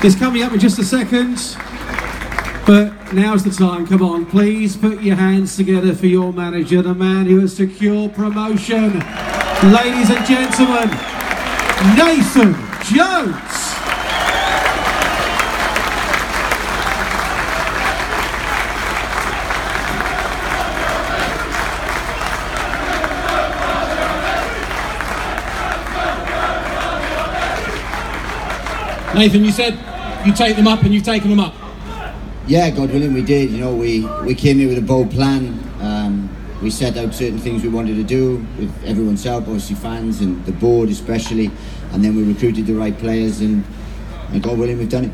It's coming up in just a second, but now's the time. Come on, please put your hands together for your manager, the man who has secured promotion. Ladies and gentlemen, Nathan Jones. Nathan, you said you take them up and you've taken them up. Yeah, God willing, we did. You know, we came here with a bold plan. We set out certain things we wanted to do with everyone's help, obviously fans and the board especially, and then we recruited the right players, and God willing, we've done it.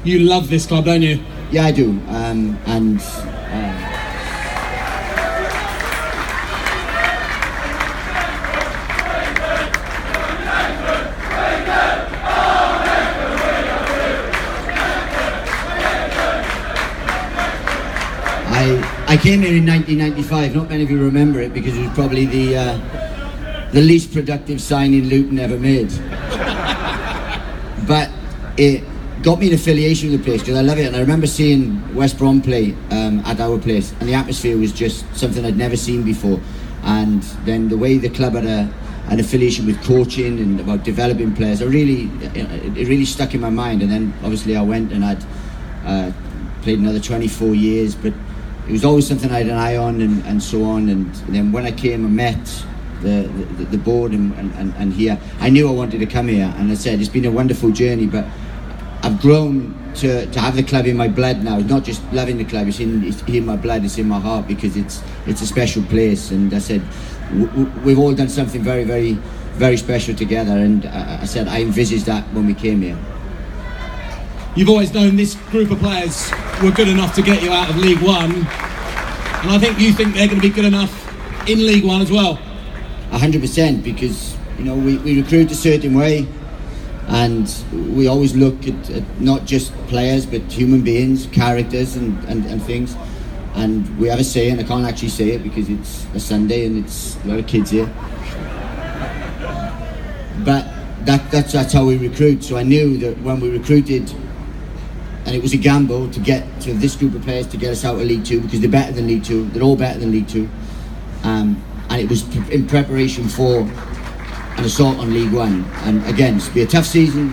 You love this club, don't you? Yeah, I do. I came here in 1995. Not many of you remember it because it was probably the least productive signing Luton ever made. But it got me an affiliation with the place because I love it, and I remember seeing West Brom play at our place, and the atmosphere was just something I'd never seen before. And then the way the club had an affiliation with coaching and about developing players, it really stuck in my mind. And then obviously I went and I'd played another 24 years, but it was always something I had an eye on and so on. And then when I came and met the board and here, I knew I wanted to come here. And I said, it's been a wonderful journey, but I've grown to have the club in my blood now. It's not just loving the club, it's in my blood, it's in my heart, because it's a special place. And I said, we've all done something very, very, very special together. And I said, I envisaged that when we came here. You've always known this group of players were good enough to get you out of League One, and I think you think they're going to be good enough in League One as well. 100%, because you know we recruit a certain way, and we always look at not just players but human beings, characters and things. And we have a saying, I can't actually say it because it's a Sunday and it's a lot of kids here, but that's how we recruit. So I knew that when we recruited, and it was a gamble to get to this group of players to get us out of League Two, because they're better than League Two, they're all better than League Two, and it was in preparation for an assault on League One. And again, it's be a tough season,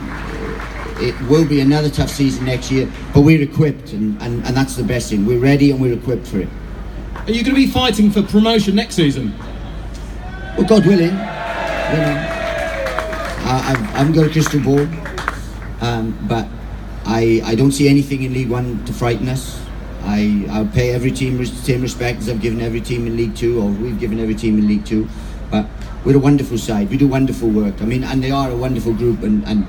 it will be another tough season next year, but we're equipped, and that's the best thing. We're ready and we're equipped for it. Are you going to be fighting for promotion next season? Well, God willing, you know, I haven't got a crystal ball, but I don't see anything in League One to frighten us. I'll pay every team the same respect as I've given every team in League Two, or we've given every team in League Two. But we're a wonderful side. We do wonderful work. I mean, and they are a wonderful group. And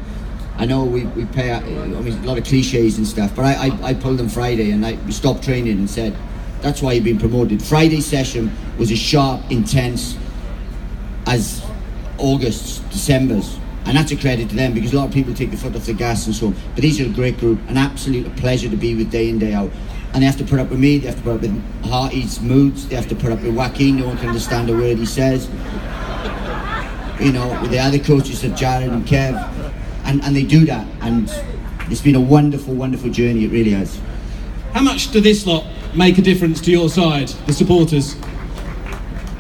I know we pay. I mean, a lot of cliches and stuff. But I pulled them Friday, and we stopped training and said, that's why you've been promoted. Friday's session was as sharp, intense as August's, December's. And that's a credit to them, because a lot of people take the foot off the gas and so on. But these are a great group, an absolute pleasure to be with day in, day out. And they have to put up with me, they have to put up with Harty's moods, they have to put up with Joaquin, no one can understand a word he says. You know, with the other coaches of Jared and Kev. And they do that. And it's been a wonderful, wonderful journey, it really has. How much do this lot make a difference to your side, the supporters?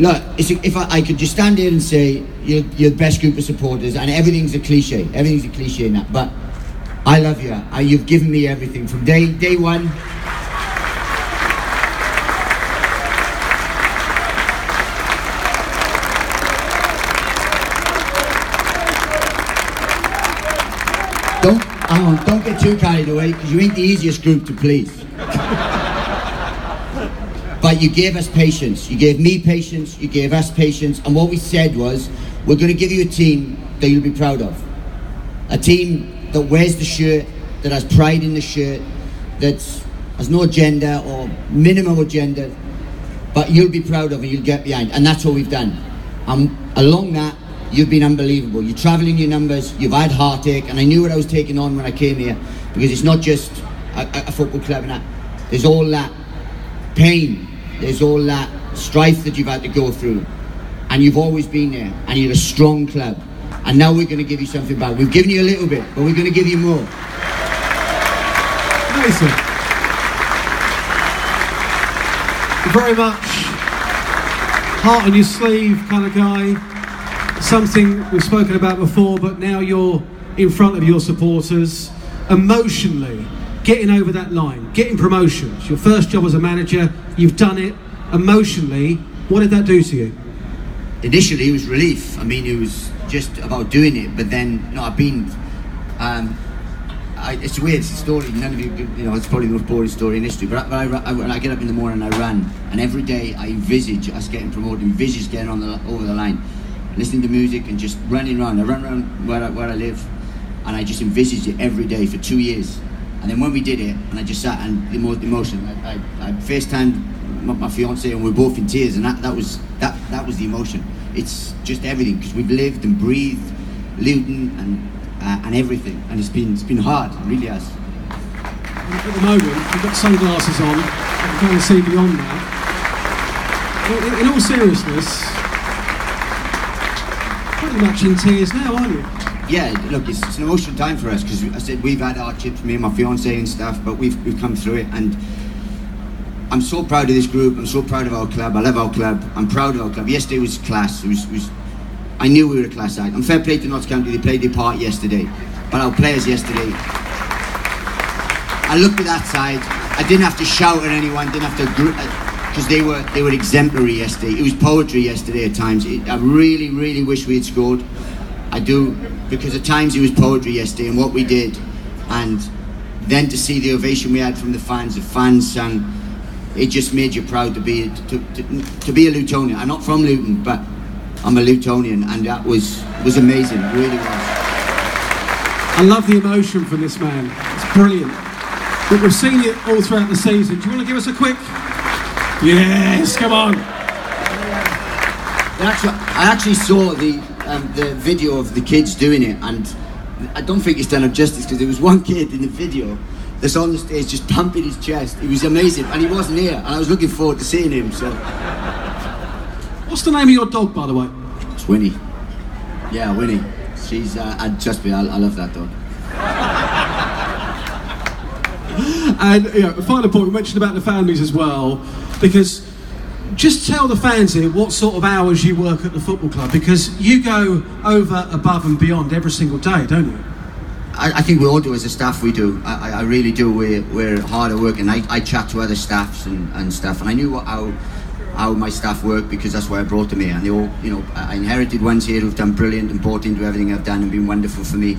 Look, if I could just stand here and say you're the best group of supporters, and everything's a cliche in that, but I love you. You've given me everything from day one. Don't get too carried away, because you ain't the easiest group to please. But you gave us patience, you gave me patience, you gave us patience, and what we said was, we're going to give you a team that you'll be proud of. A team that wears the shirt, that has pride in the shirt, that has no agenda or minimum agenda, but you'll be proud of and you'll get behind. And that's what we've done. Along that, you've been unbelievable. You're travelling your numbers, you've had heartache, and I knew what I was taking on when I came here, because it's not just a football club and that. There's all that pain, there's all that strife that you've had to go through, and you've always been there, and you're a strong club. And now we're going to give you something back. We've given you a little bit, but we're going to give you more. Nathan. Very much heart on your sleeve kind of guy. Something we've spoken about before, but now you're in front of your supporters. Emotionally, getting over that line, getting promotions, your first job as a manager, you've done it. Emotionally, what did that do to you? Initially, it was relief. I mean, it was just about doing it. But then, I've been. It's weird. It's a story. None of you, it's probably the most boring story in history. But when I get up in the morning, I run, and every day I envisage us getting promoted, envisage getting over the line, listening to music and just running around. I run around where I live, and I just envisaged it every day for 2 years. And then when we did it, and I just sat and the emotion, I FaceTimed my fiance, and we were both in tears, and that was the emotion. It's just everything, because we've lived and breathed Luton and everything, and it's been hard. It really has. At the moment, you've got sunglasses on. You can't see beyond that. In all seriousness, pretty much in tears now, aren't you? Yeah, look, it's an emotional time for us, because I said we've had hardships, me and my fiance and stuff, but we've come through it, and I'm so proud of this group. I'm so proud of our club. I love our club. I'm proud of our club. Yesterday was class. I knew we were a class side. And fair play to Notts County. They played their part yesterday. But our players yesterday, I looked at that side. I didn't have to shout at anyone. Didn't have to, because they were exemplary yesterday. It was poetry yesterday at times. I really, really wish we had scored. I do, because at times it was poetry yesterday, and what we did, and then to see the ovation we had from the fans sang. It just made you proud to be a Lutonian. I'm not from Luton, but I'm a Lutonian, and that was amazing. It really was. I love the emotion from this man. It's brilliant. But we've seen it all throughout the season. Do you want to give us a quick? Yes, come on. I actually saw the video of the kids doing it, and I don't think it's done up justice, because there was one kid in the video that's on the stage just pumping his chest. It was amazing, and he wasn't here, and I was looking forward to seeing him. So, what's the name of your dog, by the way? It's Winnie. Yeah, Winnie. She's trust me, I love that dog. And a final point, we mentioned about the families as well, because just tell the fans here what sort of hours you work at the football club, because you go over, above and beyond every single day, don't you? I think we all do as a staff. We do. I really do. We're hard at work, and I chat to other staffs and stuff, and I knew how my staff work, because that's why I brought them here. And they all, I inherited ones here who've done brilliant and bought into everything I've done and been wonderful for me.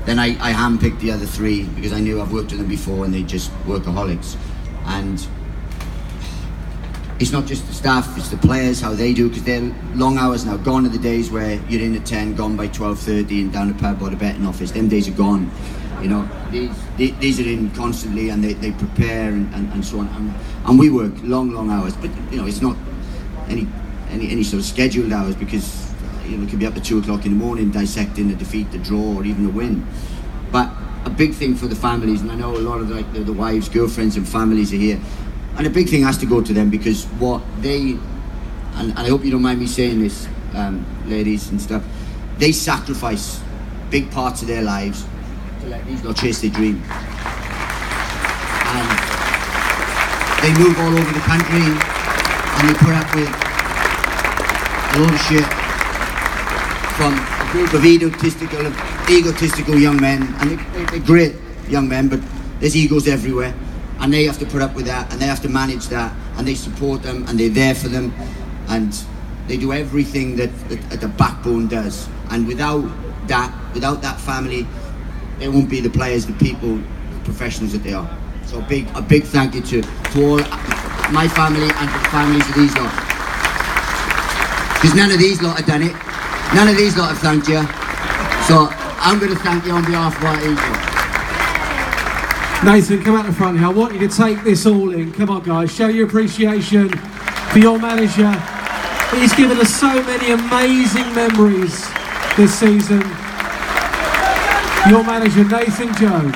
Then I handpicked the other three, because I knew I've worked with them before, and they just workaholics. And it's not just the staff, it's the players, how they do, because they're long hours now. Gone are the days where you're in at 10, gone by 12:30 and down the pub or the betting office. Them days are gone. These are in constantly, and they prepare and so on. And we work long hours, but it's not any sort of scheduled hours, because it could be up to 2 o'clock in the morning dissecting a defeat, the draw, or even a win. But a big thing for the families, and I know a lot of the wives, girlfriends and families are here, and a big thing has to go to them, because what they, and I hope you don't mind me saying this, ladies and stuff, they sacrifice big parts of their lives to let these lot chase their dream. And they move all over the country, and they put up with a lot of shit from a group of egotistical young men, and they're great young men, but there's egos everywhere. And they have to put up with that, and they have to manage that, and they support them, and they're there for them, and they do everything that the backbone does. And without that family, there won't be the players, the people, the professionals that they are. So a big thank you to all my family and the families of these lot, because none of these lot have done it. None of these lot have thanked you. So I'm going to thank you on behalf of our Eagles. Nathan, come out the front here. I want you to take this all in. Come on, guys. Show your appreciation for your manager. He's given us so many amazing memories this season. Your manager, Nathan Jones.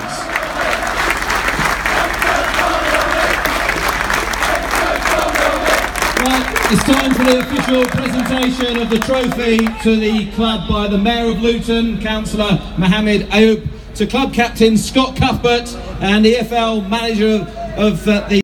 Right, it's time for the official presentation of the trophy to the club by the Mayor of Luton, Councillor Mohammed Ayoub. to club captain Scott Cuthbert and the EFL manager of the